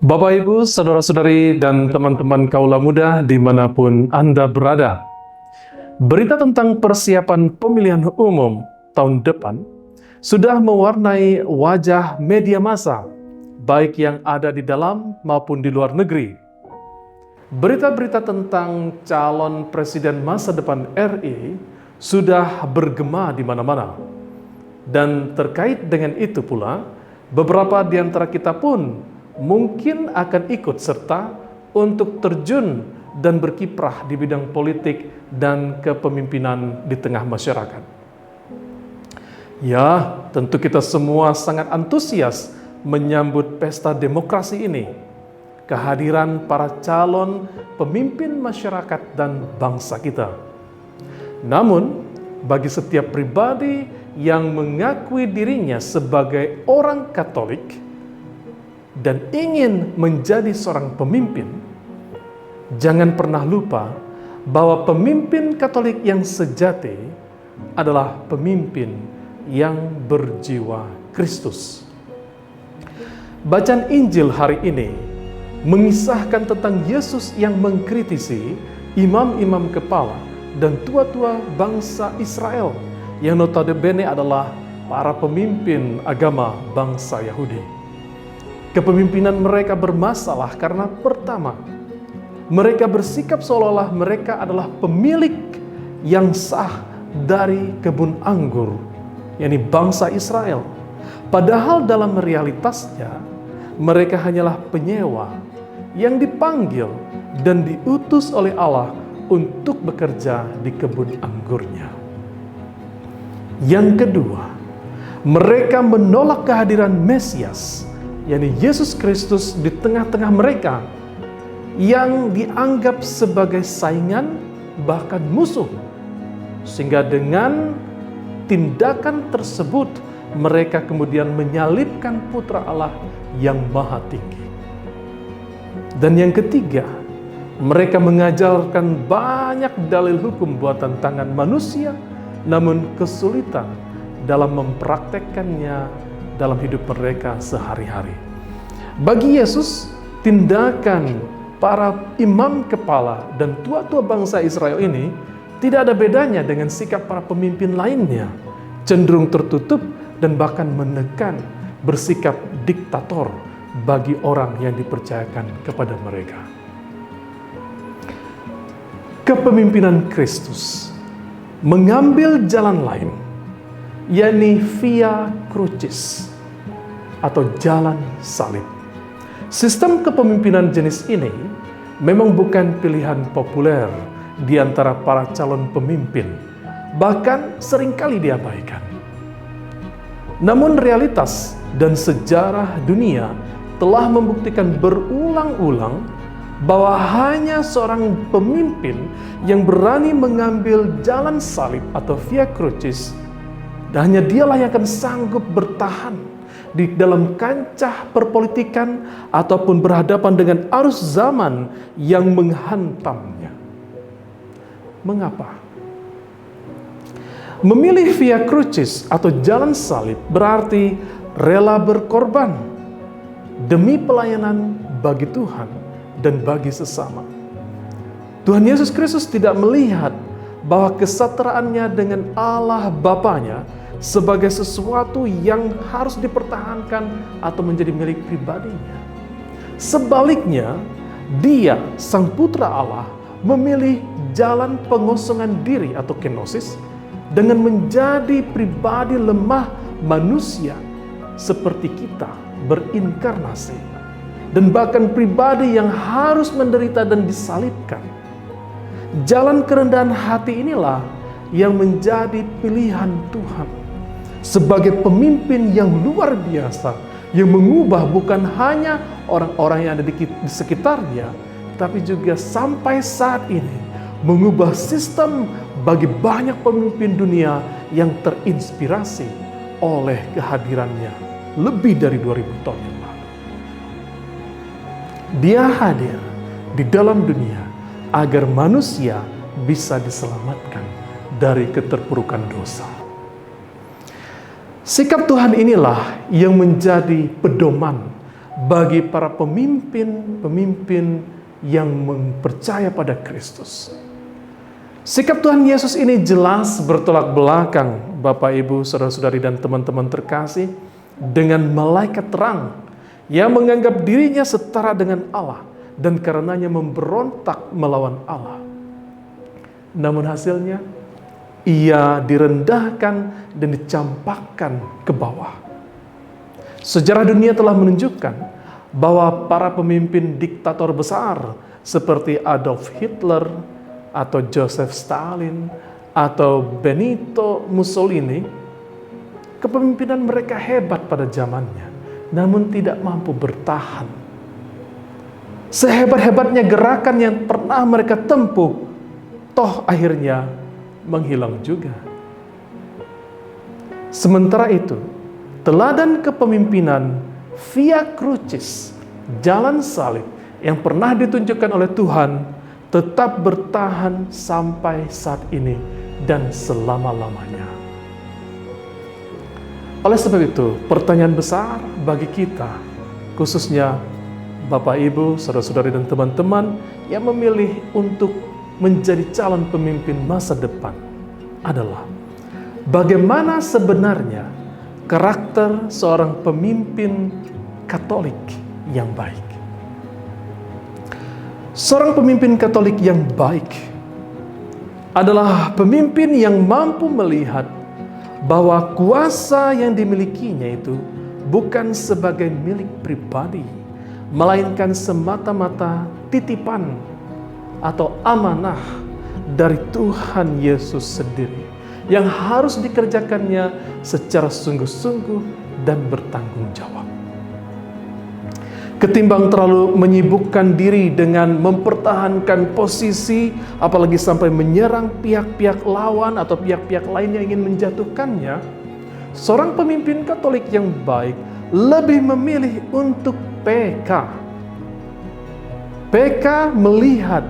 Bapak, Ibu, saudara-saudari, dan teman-teman kaula muda dimanapun Anda berada. Berita tentang persiapan pemilihan umum tahun depan sudah mewarnai wajah media massa, baik yang ada di dalam maupun di luar negeri. Berita-berita tentang calon presiden masa depan RI sudah bergema di mana-mana. Dan terkait dengan itu pula, beberapa di antara kita pun mungkin akan ikut serta untuk terjun dan berkiprah di bidang politik dan kepemimpinan di tengah masyarakat. Ya, tentu kita semua sangat antusias menyambut pesta demokrasi ini, kehadiran para calon pemimpin masyarakat dan bangsa kita. Namun, bagi setiap pribadi yang mengakui dirinya sebagai orang Katolik dan ingin menjadi seorang pemimpin, jangan pernah lupa bahwa pemimpin Katolik yang sejati adalah pemimpin yang berjiwa Kristus. Bacaan Injil hari ini mengisahkan tentang Yesus yang mengkritisi imam-imam kepala dan tua-tua bangsa Israel yang notabene adalah para pemimpin agama bangsa Yahudi. Kepemimpinan mereka bermasalah karena pertama, mereka bersikap seolah-olah mereka adalah pemilik yang sah dari kebun anggur, yakni bangsa Israel. Padahal dalam realitasnya, mereka hanyalah penyewa yang dipanggil dan diutus oleh Allah untuk bekerja di kebun anggurnya. Yang kedua, mereka menolak kehadiran Mesias, yakni Yesus Kristus di tengah-tengah mereka yang dianggap sebagai saingan bahkan musuh. Sehingga dengan tindakan tersebut mereka kemudian menyalibkan Putra Allah yang Maha Tinggi. Dan yang ketiga, mereka mengajarkan banyak dalil hukum buatan tangan manusia, namun kesulitan dalam mempraktekkannya dalam hidup mereka sehari-hari. Bagi Yesus, tindakan para imam kepala dan tua-tua bangsa Israel ini tidak ada bedanya dengan sikap para pemimpin lainnya, cenderung tertutup dan bahkan menekan, bersikap diktator bagi orang yang dipercayakan kepada mereka. Kepemimpinan Kristus mengambil jalan lain, yakni via crucis atau jalan salib. Sistem kepemimpinan jenis ini memang bukan pilihan populer di antara para calon pemimpin, bahkan seringkali diabaikan. Namun realitas dan sejarah dunia telah membuktikan berulang-ulang bahwa hanya seorang pemimpin yang berani mengambil jalan salib atau via crucis, dan hanya dialah yang akan sanggup bertahan di dalam kancah perpolitikan ataupun berhadapan dengan arus zaman yang menghantamnya. Mengapa? Memilih via crucis atau jalan salib berarti rela berkorban demi pelayanan bagi Tuhan dan bagi sesama. Tuhan Yesus Kristus tidak melihat bahwa kesetaraaannya dengan Allah Bapanya sebagai sesuatu yang harus dipertahankan atau menjadi milik pribadinya. Sebaliknya, Dia, Sang Putra Allah, memilih jalan pengosongan diri atau kenosis dengan menjadi pribadi lemah manusia seperti kita, berinkarnasi, dan bahkan pribadi yang harus menderita dan disalibkan. Jalan kerendahan hati inilah yang menjadi pilihan Tuhan sebagai pemimpin yang luar biasa, yang mengubah bukan hanya orang-orang yang ada di sekitarnya, tapi juga sampai saat ini mengubah sistem bagi banyak pemimpin dunia yang terinspirasi oleh kehadirannya lebih dari 2000 tahun yang lalu. Dia hadir di dalam dunia agar manusia bisa diselamatkan dari keterpurukan dosa. Sikap Tuhan inilah yang menjadi pedoman bagi para pemimpin yang percaya pada Kristus. Sikap Tuhan Yesus ini jelas bertolak belakang, Bapak, Ibu, saudara-saudari, dan teman-teman terkasih, dengan malaikat terang yang menganggap dirinya setara dengan Allah dan karenanya memberontak melawan Allah. Namun hasilnya, ia direndahkan dan dicampakkan ke bawah. Sejarah dunia telah menunjukkan bahwa para pemimpin diktator besar seperti Adolf Hitler atau Joseph Stalin atau Benito Mussolini, kepemimpinan mereka hebat pada zamannya, namun tidak mampu bertahan. Sehebat-hebatnya gerakan yang pernah mereka tempuh, toh akhirnya menghilang juga. Sementara itu, teladan kepemimpinan Via Crucis, jalan salib yang pernah ditunjukkan oleh Tuhan, tetap bertahan sampai saat ini dan selama-lamanya. Oleh sebab itu, pertanyaan besar bagi kita, khususnya Bapak, Ibu, saudara-saudari, dan teman-teman yang memilih untuk menjadi calon pemimpin masa depan adalah bagaimana sebenarnya karakter seorang pemimpin Katolik yang baik. Seorang pemimpin Katolik yang baik adalah pemimpin yang mampu melihat bahwa kuasa yang dimilikinya itu bukan sebagai milik pribadi, melainkan semata-mata titipan atau amanah dari Tuhan Yesus sendiri yang harus dikerjakannya secara sungguh-sungguh dan bertanggung jawab. Ketimbang terlalu menyibukkan diri dengan mempertahankan posisi, apalagi sampai menyerang pihak-pihak lawan atau pihak-pihak lain yang ingin menjatuhkannya, seorang pemimpin Katolik yang baik lebih memilih untuk PK. PK melihat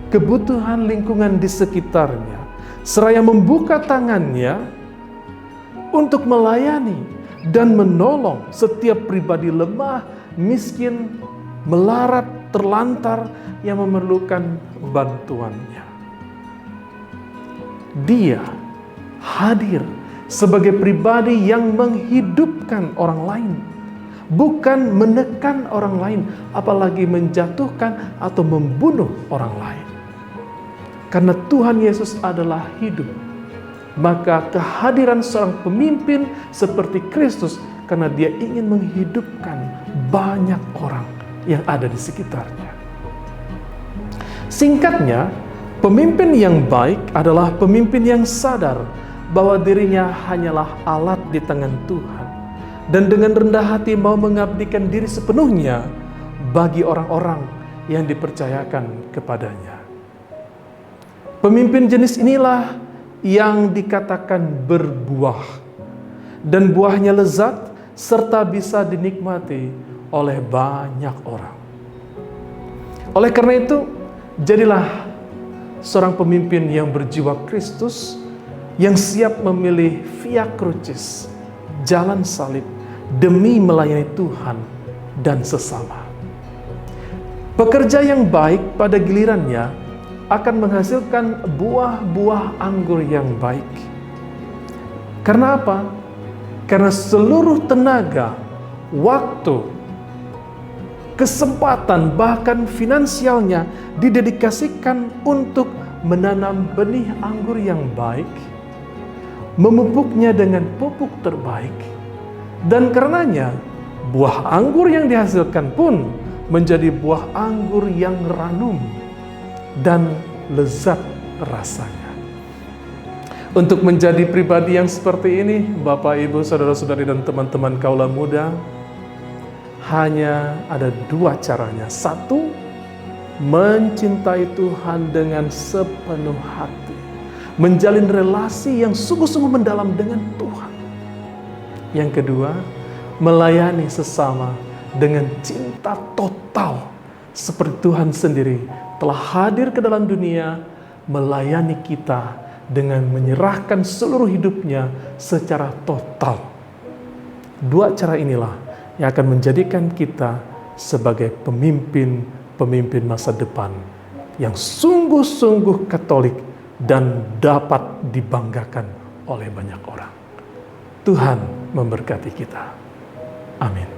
kebutuhan lingkungan di sekitarnya, seraya membuka tangannya untuk melayani dan menolong setiap pribadi lemah, miskin, melarat, terlantar yang memerlukan bantuannya. Dia hadir sebagai pribadi yang menghidupkan orang lain, bukan menekan orang lain, apalagi menjatuhkan atau membunuh orang lain. Karena Tuhan Yesus adalah hidup, maka kehadiran seorang pemimpin seperti Kristus, karena dia ingin menghidupkan banyak orang yang ada di sekitarnya. Singkatnya, pemimpin yang baik adalah pemimpin yang sadar bahwa dirinya hanyalah alat di tangan Tuhan, dan dengan rendah hati mau mengabdikan diri sepenuhnya bagi orang-orang yang dipercayakan kepadanya. Pemimpin jenis inilah yang dikatakan berbuah, dan buahnya lezat serta bisa dinikmati oleh banyak orang. Oleh karena itu, jadilah seorang pemimpin yang berjiwa Kristus, yang siap memilih Via Crucis, jalan salib, demi melayani Tuhan dan sesama. Pekerja yang baik pada gilirannya akan menghasilkan buah-buah anggur yang baik. Karena apa? Karena seluruh tenaga, waktu, kesempatan, bahkan finansialnya didedikasikan untuk menanam benih anggur yang baik, memupuknya dengan pupuk terbaik, dan karenanya buah anggur yang dihasilkan pun menjadi buah anggur yang ranum dan lezat rasanya. Untuk menjadi pribadi yang seperti ini, Bapak, Ibu, saudara-saudari, dan teman-teman kaula muda, hanya ada dua caranya. Satu, mencintai Tuhan dengan sepenuh hati, menjalin relasi yang sungguh-sungguh mendalam dengan Tuhan. Yang kedua, melayani sesama dengan cinta total, seperti Tuhan sendiri telah hadir ke dalam dunia melayani kita dengan menyerahkan seluruh hidupnya secara total. Dua cara inilah yang akan menjadikan kita sebagai pemimpin masa depan yang sungguh-sungguh Katolik dan dapat dibanggakan oleh banyak orang. Tuhan memberkati kita. Amin.